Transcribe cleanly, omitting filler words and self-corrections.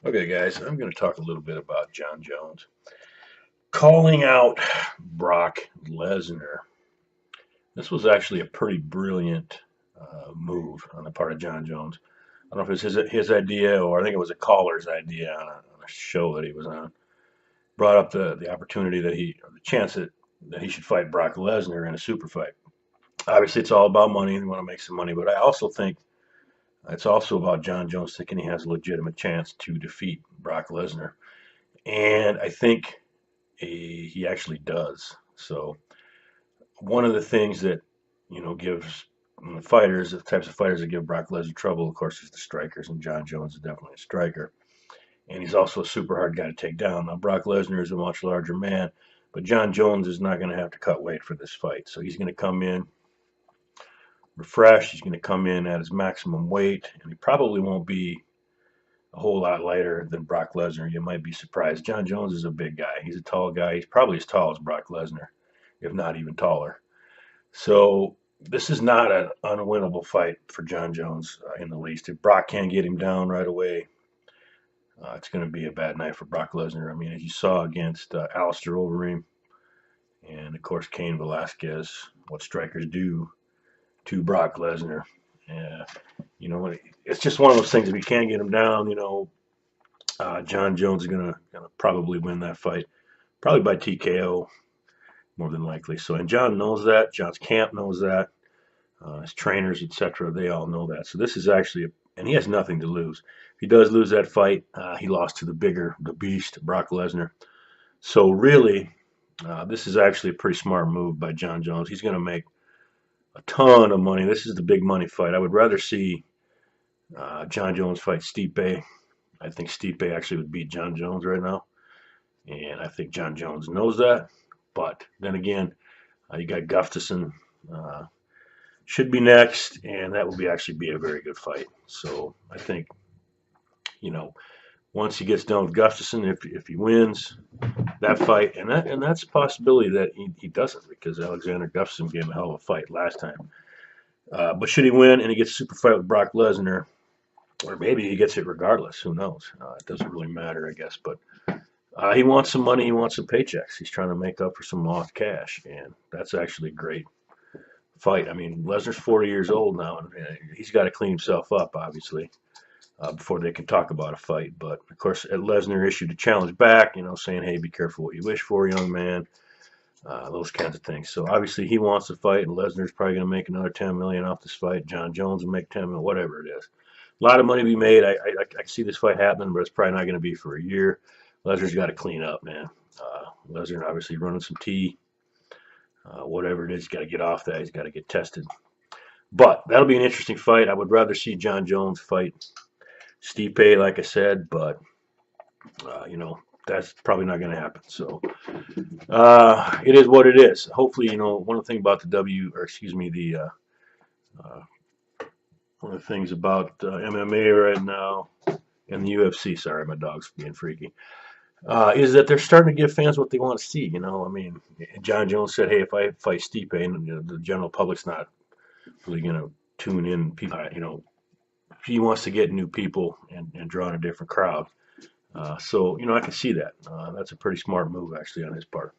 Okay, guys, I'm going to talk a little bit about Jon Jones calling out Brock Lesnar. This was actually a pretty brilliant move on the part of Jon Jones. I don't know if it was his idea or I think it was a caller's idea on a show that he was on. Brought up the opportunity or the chance that he should fight Brock Lesnar in a super fight. Obviously, it's all about money. They want to make some money, but I also think it's also about Jon Jones thinking he has a legitimate chance to defeat Brock Lesnar. And I think he actually does. So one of the things that gives fighters, the types of fighters that give Brock Lesnar trouble, of course, is the strikers, and Jon Jones is definitely a striker, and he's also a super hard guy to take down. Now Brock Lesnar is a much larger man, but Jon Jones is not going to have to cut weight for this fight, so he's going to come in refreshed. He's going to come in at his maximum weight, and he probably won't be a whole lot lighter than Brock Lesnar. You might be surprised. Jon Jones is a big guy. He's a tall guy. He's probably as tall as Brock Lesnar, if not even taller. So this is not an unwinnable fight for Jon Jones in the least. If Brock can't get him down right away, it's going to be a bad night for Brock Lesnar. I mean, as you saw against Alistair Overeem and, of course, Cain Velasquez, what strikers do to Brock Lesnar. Uh, it's just one of those things. If you can't get him down, Jon Jones is gonna probably win that fight, probably by TKO more than likely. So, and Jon knows that. Jon's camp knows that. His trainers, etc., they all know that. So this is actually, and he has nothing to lose. If he does lose that fight, he lost to the beast, Brock Lesnar. So really, this is actually a pretty smart move by Jon Jones. He's going to make a ton of money. This is the big money fight. I would rather see Jon Jones fight Stipe. I think Stipe actually would beat Jon Jones right now, and I think Jon Jones knows that. But then again, you got Gustafsson should be next, and that will actually be a very good fight. So I think you know once he gets done with Gustafsson, if he wins that fight, and that's a possibility that he doesn't because Alexander Gustafsson gave him a hell of a fight last time. But should he win and he gets a super fight with Brock Lesnar, or maybe he gets it regardless, who knows? It doesn't really matter, I guess. But he wants some money, he wants some paychecks. He's trying to make up for some lost cash, and that's actually a great fight. I mean, Lesnar's 40 years old now, and he's got to clean himself up, obviously, before they can talk about a fight. But of course, Lesnar issued a challenge back, saying, "Hey, be careful what you wish for, young man." Those kinds of things. So obviously he wants to fight, and Lesnar's probably going to make another 10 million off this fight. Jon Jones will make 10 million, whatever it is. A lot of money to be made. I see this fight happening, but it's probably not going to be for a year. Lesnar's got to clean up, man. Lesnar obviously running some tea. Whatever it is, he's got to get off that. He's got to get tested. But that'll be an interesting fight. I would rather see Jon Jones fight Stipe, like I said, but that's probably not going to happen. So it is what it is. Hopefully, one of the things about uh, one of the things about MMA right now and the UFC. Sorry, my dog's being freaky. Is that they're starting to give fans what they want to see. I mean, Jon Jones said, "Hey, if I fight Stipe, and the general public's not really going to tune in, people, he wants to get new people and draw in a different crowd." So I can see that. That's a pretty smart move, actually, on his part.